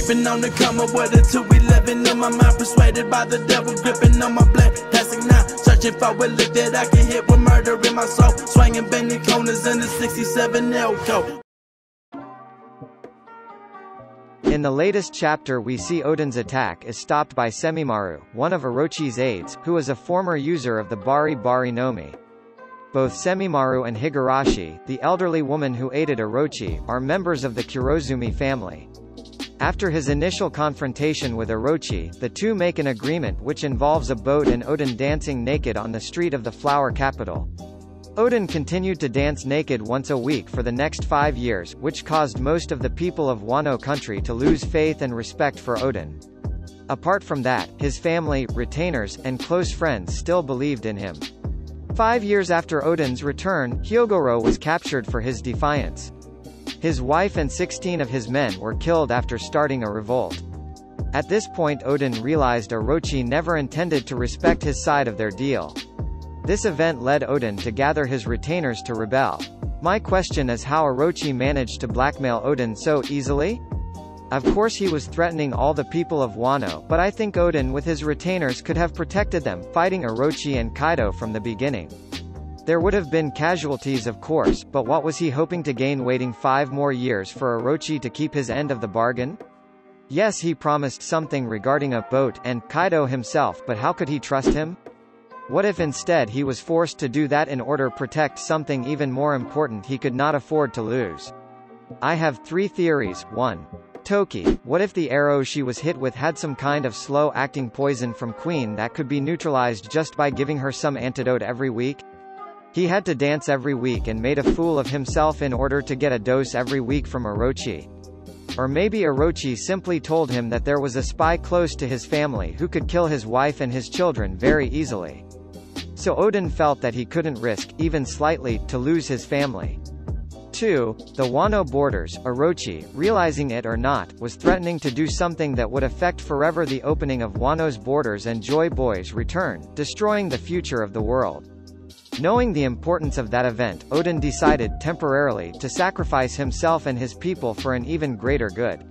Sipping on the come up with a 211 in my mind, persuaded by the devil, gripping on my black plastic now. Searching for a lick that I can hit with murder in my soul. Swinging bending corners in the 67 Elko. In the latest chapter we see Oden's attack is stopped by Semimaru, one of Orochi's aides, who is a former user of the Bari Bari no Mi. Both Semimaru and Higurashi, the elderly woman who aided Orochi, are members of the Kurozumi family. After his initial confrontation with Orochi, the two make an agreement which involves a boat and Oden dancing naked on the street of the flower capital. Oden continued to dance naked once a week for the next 5 years, which caused most of the people of Wano country to lose faith and respect for Oden. Apart from that, his family, retainers, and close friends still believed in him. 5 years after Oden's return, Hyogoro was captured for his defiance. His wife and 16 of his men were killed after starting a revolt. At this point Oden realized Orochi never intended to respect his side of their deal. This event led Oden to gather his retainers to rebel. My question is how Orochi managed to blackmail Oden so easily? Of course he was threatening all the people of Wano, but I think Oden with his retainers could have protected them, fighting Orochi and Kaido from the beginning. There would have been casualties of course, but what was he hoping to gain waiting 5 more years for Orochi to keep his end of the bargain? Yes, he promised something regarding a boat and Kaido himself, but how could he trust him? What if instead he was forced to do that in order to protect something even more important he could not afford to lose? I have 3 theories. 1. Toki, what if the arrow she was hit with had some kind of slow-acting poison from Queen that could be neutralized just by giving her some antidote every week? He had to dance every week and made a fool of himself in order to get a dose every week from Orochi. Or maybe Orochi simply told him that there was a spy close to his family who could kill his wife and his children very easily. So Oden felt that he couldn't risk, even slightly, to lose his family. 2. The Wano borders, Orochi, realizing it or not, was threatening to do something that would affect forever the opening of Wano's borders and Joy Boy's return, destroying the future of the world. Knowing the importance of that event, Oden decided temporarily to sacrifice himself and his people for an even greater good.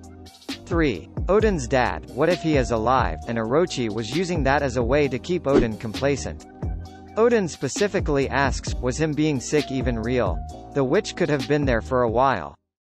3. Oden's dad, what if he is alive, and Orochi was using that as a way to keep Oden complacent? Oden specifically asks, was him being sick even real? The witch could have been there for a while.